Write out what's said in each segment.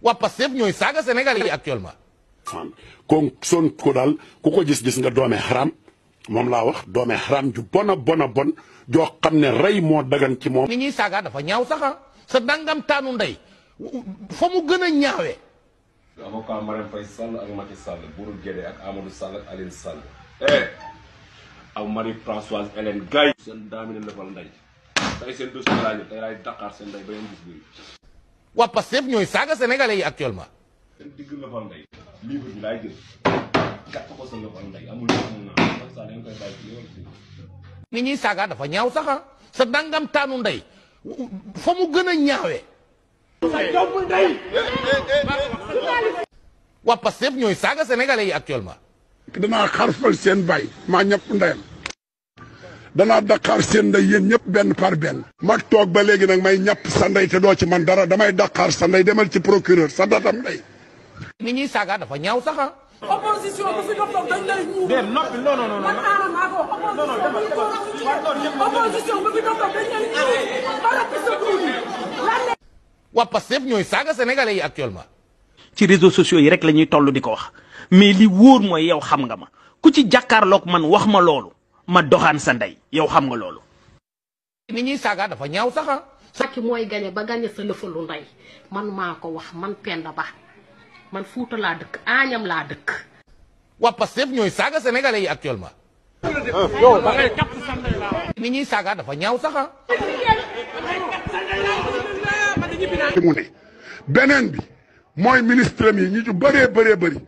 waa Pastef ñooy saaga Sénégal yi actuellement. kon Sonko daal ku ko gis nga doome xaram moom laa wax doome xaram ju bon joo xam ne rey moo dagan ci moom. ni ñuy saaga dafa ñaaw sax sa dangam taanu ndey fa mu gën a ñaawee. avocat Marème Faye Sall ak Macky Sall Bourou Guédé ak Amadou Sall ak Aline Sall. ak Marie-Françoise Hélène Gaye. seen daamine lëfal ndey tey seen dossier laa ñu tey laay Dakar seen ndey ba ngeen gis bi. waa Pastef ñooy saaga sénégalais yi actuellement. seen digg lëfal ndey livre bi laay jël gàtt ko sa lëfal ndey amul naa Macky Sall dañ koy bàyyi ci yoon. ni ñuy saaga dafa ñaaw sax sa dangam taanu ndey fa mu gën a ñaawee. waa Pastef ñooy saaga sénégalais yi actuellement. danaa xarfal seen bay maa ñëpp ndeyam danaa daqaar seen ndey yéen ñëpp benn par benn. mag toog ba léegi nag may ñàpp sa ndey te doo ci man dara damay daqaar sa ndey demal ci procureur sa datam ndey. ni ñuy saaga dafa ñaaw sax opposition bu fi dox dañ lay ñuul. déet noppi non. man Anna maa ko opposition bu fi dox dañ lay ñuul. baraki sa tuuti. waa Pastef ñooy saaga sénégalais yi actuellement. ci réseaux sociaux yi rek la ñuy toll di ko wax mais li wóor mooy yow xam nga ma ku ci jàkkaarloog man wax ma loolu ma doxaan sa ndey yow xam nga loolu. ni ñuy saaga dafa ñaaw sax Macky mooy gañe ba gañe sa lëfalu ndey man maa ko wax man Penda Ba man Fuuta laa dëkk Añam laa dëkk. waa Pastef ñooy saaga sénégalais yi actuellement. ni ñuy saaga dafa ñaaw sax mu ne beneen bi mooy ministre yi ñi ci bëree bëri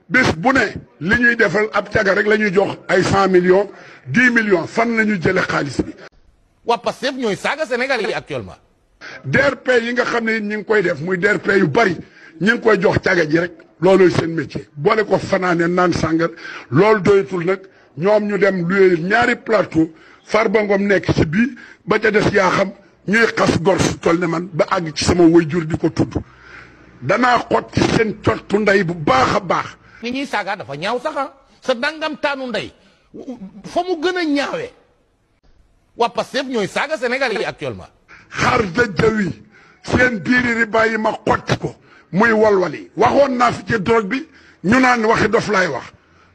bés bu ne li ñuy defal ab caga rek la ñuy jox ay 100 millions 10 millions fan la ñuy jëlee xaalis bi. waa Pastef ñooy saaga sénégalais yi actuellement. DRP yi nga xam ne ñi ngi koy def muy DRP yu bari ñi ngi koy jox caga ji rek loolooy seen métier boole ko fanaane naan sàngar loolu doyatul nag ñoom ñu dem luye ñaari plateau Farba Ngom nekk ci bii ba ca des yaa xam ñuy xas gor su toll ne man ba àgg ci sama waajur di ko tudd danaa xot ci seen cottu ndey bu baax a baax. ni ñuy saaga dafa ñaaw sax sa dangam taanu ndey fa mu gën a ñaawee. waa Pastef ñooy saaga sénégalais yi actuellement. xaar dëjëwi seen biiri riba yi ma xotti ko muy walwali waxoon naa fi ci drogue bi ñu naan waxi dof laay wax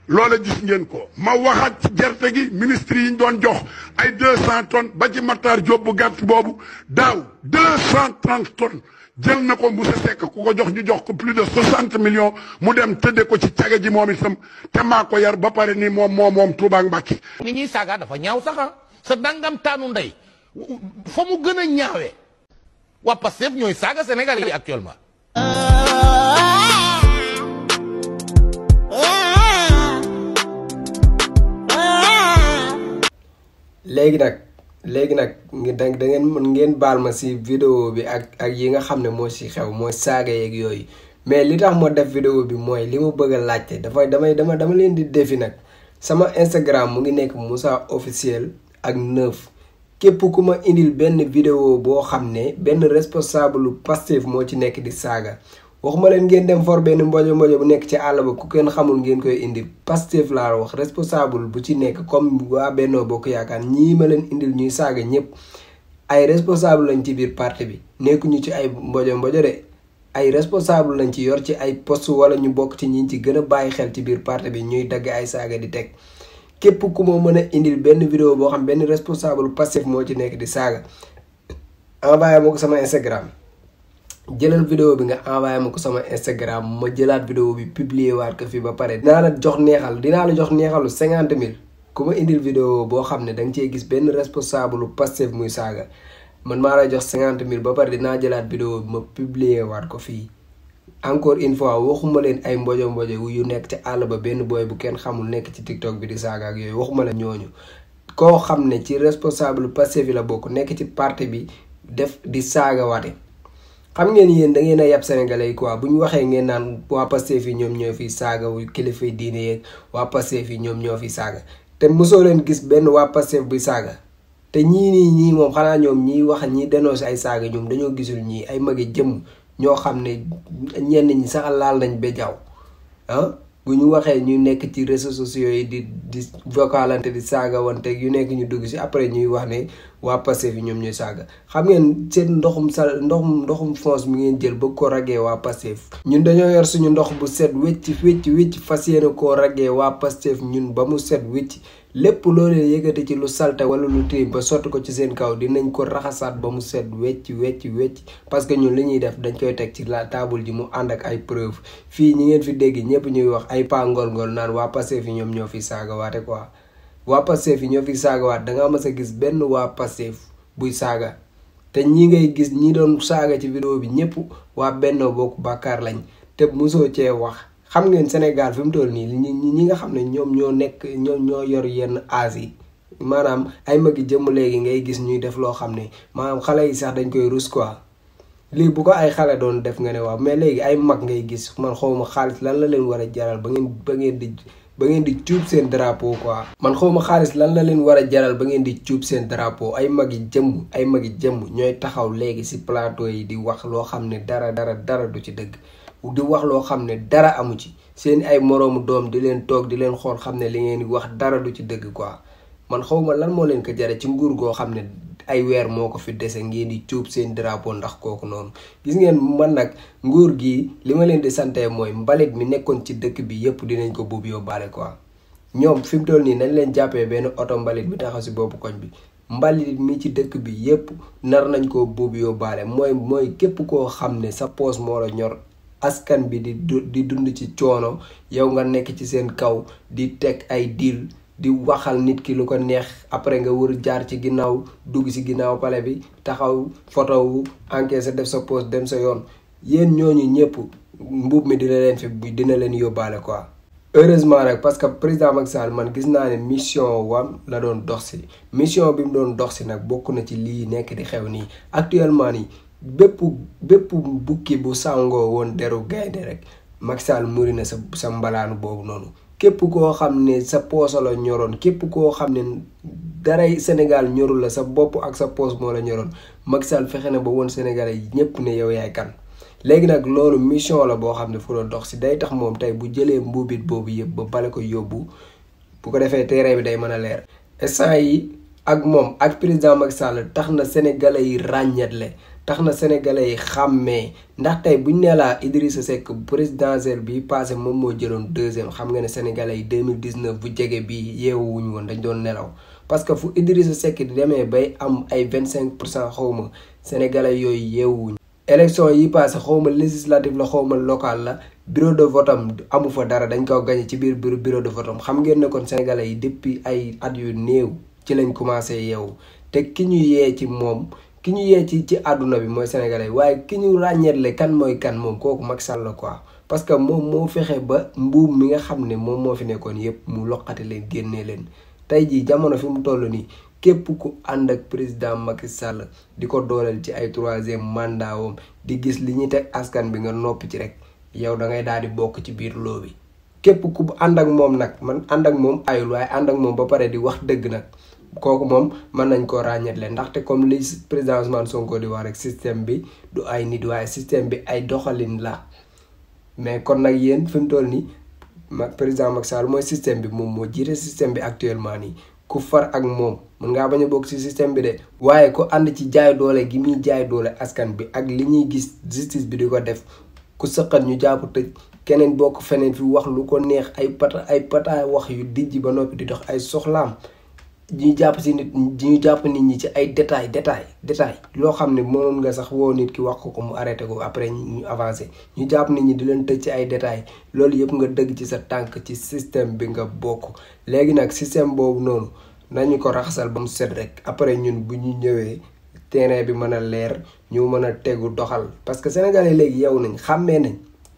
loola gis ngeen ko ma waxaat ci gerte gi ministre yi ñu doon jox ay 200 tonnes ba ci Matar Diop bu gàtt boobu daaw 230 tonnes jël na ko Moussa Seck ku ko jox ñu jox ko plus de 60 millions mu dem tëdde ko ci caga ji moom itam te maa ko yar ba pare ni moom Touba ak Mbacké. ni ñuy saaga dafa ñaaw sax sa dangam taanu ndey fa mu gën a ñaawee. waa Pastef ñooy saaga sénégalais yi actuellement. léegi nag da ngeen mën ngeen baal ma si vidéo bi ak yi nga xam ne moo si xew mooy saaga yeeg yooyu mais li tax moo def vidéo bi mooy li ma bëgg a laajte dama leen di defi nag sama Instagram mu ngi nekk Moussa officiel ak 9 képp ku ma indil benn vidéo boo xam ne benn responsable Pastef moo ci nekk di saaga waxuma leen ngeen dem for benn mbojo bu nekk ci àll ba ku kenn xamul ngeen koy indil Pastef laa wax responsable bu ci nekk comme waa Benno Bokk Yaakaar ñii ma leen indil ñuy saaga ñëpp ay responsable lañ ci biir parti bi nekkuñu ci ay mbojo de ay responsable lañ ci yor ci ay poste wala ñu bokk ci ñi ci gën a bàyyi xel ci biir parti bi ñuy dagg ay saaga di teg képp ku ma mën a indil benn vidéo boo xam benn responsable Pastef moo ci nekk di saaga envoyé ma ko sama Instagram jëlal vidéo bi nga envoyé ma ko sama Instagram ma jëlaat vidéo bi publier waat ko fii ba pare dinaa la jox neexalu 50 000 ku ma indil vidéo boo xam ne da nga cee gis benn responsable Pastef muy saaga man maa lay jox 50 000 ba pare dinaa jëlaat vidéo bi ma publier waat ko fii encore une fois waxuma leen ay mbojo yu nekk ci àll ba benn booy bu kenn xamul nekk ci TikTok bi di saaga ak yooyu waxuma la ñooñu koo xam ne ci responsable Pastef yi la bokk nekk ci parti bi def di saaga waate xam ngeen yéen da ngeen a yab sénégalais yi quoi bu ñu waxee ngeen naan waa Pastef yi ñoom ñoo fi saaga kilifa yi diine yeeg waa Pastef yi ñoom ñoo fi saaga te mosoo leen gis benn waa Pastef buy saaga te ñii moom xanaa ñoom ñiy wax ñi dénoncé ay saaga ñoom dañoo gisul ñii ay magi jëm ñoo xam ne ñenn ñi sax laal nañ ba jaww bu ñu waxee ñu nekk ci réseaux sociaux yi di vocalante di saaga wante yu nekk ñu dugg si après ñuy wax ne waa Pastef yi ñoom ñooy saaga xam ngeen seen ndoxum fonce mi ngeen jël bëgg ko raggee waa Pastef ñun dañoo yor suñu ndox bu set wécc fas yéene koo raggee waa Pastef ñun ba mu set wécc lépp loo leen yëkkati ci lu salte wala lu tiim ba sotti ko ci seen kaw dinañ ko raxasaat ba mu set wecc parce que ñun li ñuy def dañ koy teg ci la table ji mu ànd ak ay preuve fii ñi ngeen fi dégg ñëpp ñuy wax ay pa ngol naan waa Pastef yi ñoom ñoo fi saagawaate quoi waa Pastef yi ñoo fi saagawaat dangaa mas a gis benn waa Pastef buy saaga te ñi ngay gis ñi doon saaga ci vidéo bi ñëpp waa Benno Bokk Yaakaar lañ te mosoo cee wax xam ngeen Sénégal fi mu toll nii ñi nga xam ne ñoom ñoo yor yenn âge yi maanaam ay mag yi jëmm léegi ngay gis ñuy def loo xam ne maanaam xale yi sax dañ koy rus quoi lii bu ko ay xale doon def nga ne waaw mais léegi ay mag ngay gis man xawma xaalis lan la leen war a jaral ba ngeen di cuub seen drapeau quoi. man xawma xaalis lan la leen war a jaral ba ngeen di cuub seen drapeau ay mag yi jëmm ñooy taxaw léegi ci plateau yi di wax loo xam ne dara du ci dëgg. di wax loo xam ne dara amu ci seen ay moroomu doom di leen toog di leen xool xam ne li ngeen di wax dara du ci dëgg quoi man xawma lan moo leen ko jare ci nguur goo xam ne ay weer moo ko fi dese ngeen di cuub seen drapeau ndax kooku noonu gis ngeen man nag nguur gi li ma leen di sante mooy mbalit mi nekkoon ci dëkk bi yépp dinañ ko buub yóbbaale quoi ñoom fi mu toll nii nañ leen jàppee benn oto mbalit bi taxaw si boppu koñ bi mbalit mi ci dëkk bi yépp nar nañ koo buub yóbbaale mooy képp koo xam ne sa poos moo la ñor askan bi di dund ci coono yow nga nekk ci seen kaw di teg ay deal di waxal nit ki lu ko neex après nga wër jaar ci ginnaaw dugg ci ginnaaw pale bi taxaw photo wu encaissé def sa poste dem sa yoon yéen ñooñu ñëpp mbuub mi dina leen yóbbaale quoi. heureusement rek parce que président Macky Sall man gis naa ne mission wam la doon dox si mission bi mu doon dox si nag bokk na ci lii nekk di xew nii actuellement nii. bépp bukki bu sàngoo woon deru gaynde rek Macky Sall muri na sa mbalaanu boobu noonu képp koo xam ne sa poosa la ñoroon képp koo xam ne daray Sénégal ñorul la sa bopp ak sa poos moo la ñoroon Macky Sall fexe na ba woon Sénégalais yi ñëpp ne yow yaay kan léegi nag loolu mission la boo xam ne fu doon dox si day tax moom tey bu jëlee mbuubit boobu yëpp ba bale ko yóbbu bu ko defee terrain bi day mën a leer instant yi ak moom ak président Macky Sall tax na Sénégalais yi ràññetle tax na Sénégalais yi xàmmee ndax tey buñ nee laa Idrissa Seck présidentielle bi passé moom moo jëloon deuxième xam nga ne Sénégalais yi 2019 bu jege bii yeewuwuñu woon dañ doon nelaw parce que fu Idrissa Seck di demee bay am ay 25% xawma Sénégalais yooyu yeewuwuñu élection yi passé xawma législative la xawma local la bureau de vote am amu fa dara dañ ko gagné ci biir bureau de vote am xam ngeen ne kon Sénégalais yi depuis ay at yu néew ci lañ commencé yeewu te ki ñu yee ci àdduna bi mooy Sénégalais waaye ki ñu ràññeetle kan mooy kan moom kooku Macky Sall la quoi parce que moom moo fexe ba mbuum mi nga xam ne moom moo fi nekkoon yépp mu loqati leen génnee leen tey jii jamono fi mu toll nii képp ku ànd ak président Macky Sall di ko dooleel ci ay 3e mandat wam di gis li ñuy teg askan bi nga noppi ci rek yow da ngay daal di bokk ci biir loo bi képp ku ànd ak moom nag man ànd ak moom ayul waaye ànd ak moom ba pare di wax dëgg nag kooku moom mën nañ koo ràññetle ndaxte comme li président Ousmane Sonko di wax rek système bi du ay nit waaye système bi ay doxalin la mais kon nag yéen fi mu toll nii président Macky Sall mooy système bi moom moo jiite système bi actuellement nii ku far ak moom mën ngaa bañ a bokk ci système bi de waaye ku ànd ci jaay doole gi muy jaay doole askan bi ak li ñuy gis justice bi di ko def ku sëqat ñu jàpp tëj keneen bokk feneen fi wax lu ko neex ay pata wax yu dijj ba noppi di dox ay soxlaam ñu jàpp nit ñi ci ay détail loo xam ne mënoon nga sax woo nit ki wax ko mu arrêté ko après ñu avancé ñu jàpp nit ñi di leen tëj ci ay détail loolu yëpp nga dëgg ci sa tànk ci système bi nga bokk léegi nag système boobu noonu nañu ko raxasal ba mu set rek après ñun bu ñu ñëwee terrain bi mën a leer ñu mën a tegu doxal parce que sénégalais léegi yow nañ xàmmee nañ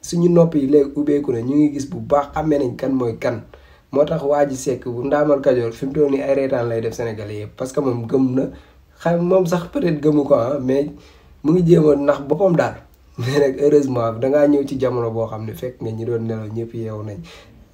suñu nopp yi léegi ubbeeku na ñu ngi gis bu baax xàmmee nañ kan mooy kan moo tax waa ji Seck bu Ndaamal Kajoor fi mu toll nii ay reetaan lay def sénégalais yëpp parce que moom gëm na xam moom sax peut-être gëmu ko mais mu ngi jéem a nax boppam daal mais nag heureusement dangaa ñëw ci jamono boo xam ne fekk nga ñi doon nelaw ñëpp yeewu nañ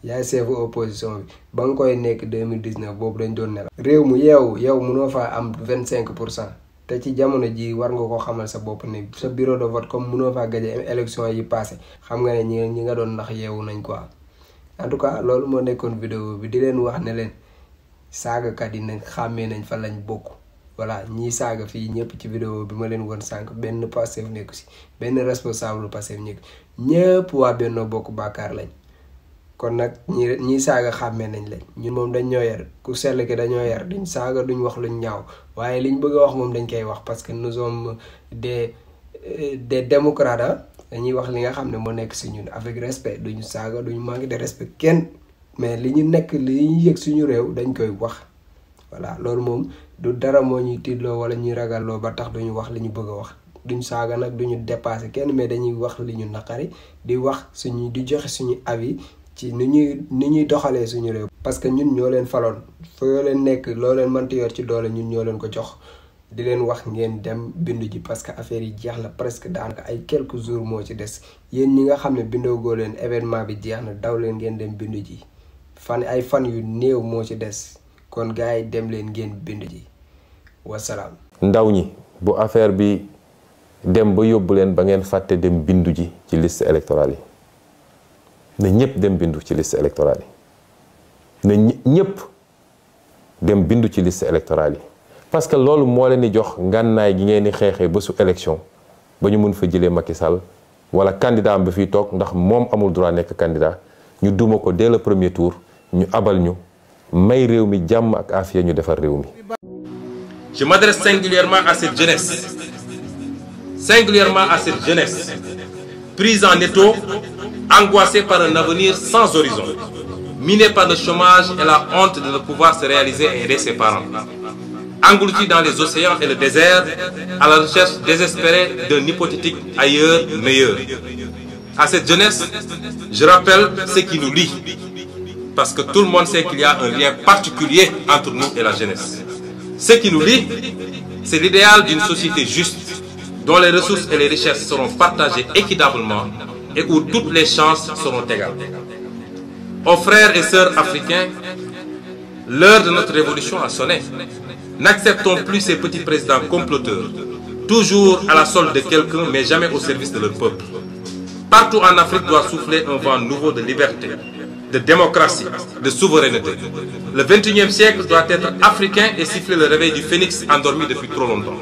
yaay chef opposition bi ba nga koy nekk 2019 boobu dañ doon nelaw réew mu yeewu yow mënoo faa am 25% te ci jamono ji war nga ko xamal sa bopp ne sa bureau de vote comme mënoo faa gaje élection yi passé xam nga ne ñi nga doon nax yeewu nañ quoi en tout cas loolu moo nekkoon vidéo bi di leen wax ne leen saagakat yi nañ xàmmee nañ fa lañ bokk. voilà ñii saaga fii ñëpp ci vidéo bi ma leen woon sànq benn Pastef nekku si benn responsable Pastef nekku ñëpp waa Benno Bokk Yaakaar lañ kon nag ñii saaga xàmmee nañ leen ñun moom dañ ñoo yar ku sell ki dañoo yar duñ saaga duñ wax luñ ñaaw waaye liñ bëgg a wax moom dañ koy wax parce que nous sommes des démocrates dañuy wax li nga xam ne moo nekk si ñun avec respect duñu saaga duñu manquer de respect kenn mais li ñu nekk li ñu yëg suñu réew dañ koy wax voilà loolu moom du dara moo ñuy tiitloo wala ñuy ragalloo ba tax duñu wax li ñu bëgg a wax duñ saaga nag duñu dépasser kenn mais dañuy wax li ñu naqari di wax suñu di joxe suñu avis ci ni ñuy doxalee suñu réew. parce que ñun ñoo leen faloon foo leen nekk loo leen mënti yor ci doole ñun ñoo leen ko jox di leen wax ngeen dem bindu ji parce que affaire yi jeex na presque daanaka ay quelques jours moo ci des yéen ñi nga xam ne bindoogoo leen événement bi jeex na daw leen ngeen dem bindu ji ay fan yu néew moo ci des. kon gars yi dem leen ngeen bindu ji wasalaam. ndaw ñi bu affaire bi dem ba yóbbu leen ba ngeen fàtte dem bindu ji ci liste électorale yi na ñëpp dem bindu ci liste électorale yi na ñëpp dem bindu ci liste électorale yi parce que loolu moo leen di jox ngànnaay gi ngeen di xeexee ba su élection ba ñu mun fa jëlee Macky Sall wala candidat am ba fiy toog ndax moom amul droit nekk candidat ñu duma ko dès le premier tour ñu abal ñu. may réew mi jàmm ak afiya ñu defar réew mi. Je m'adresse singulièrement à cette jeunesse prise en étau, angoissée par un avenir sans horizon, minée par le chômage et la honte de ne pouvoir se réaliser et aider ses parents, engloutie dans les océans et le désert à la recherche désespérée d'un hypothétique ailleurs meilleur. À cette jeunesse, je rappelle ce qui nous lie. Parce que tout le monde sait qu'il y a un lien particulier entre nous et la jeunesse. Ce qui nous lie, c'est l'idéal d'une société juste, dont les ressources et les richesses seront partagées équitablement et où toutes les chances seront égales. Aux frères et sœurs africains, l'heure de notre révolution a sonné. N'acceptons plus ces petits présidents comploteurs, toujours à la solde de quelqu'un, mais jamais au service de leur peuple. Partout en Afrique doit souffler un vent nouveau de liberté, de démocratie, de souveraineté. Le 21e siècle doit être africain et siffler le réveil du phénix endormi depuis trop longtemps.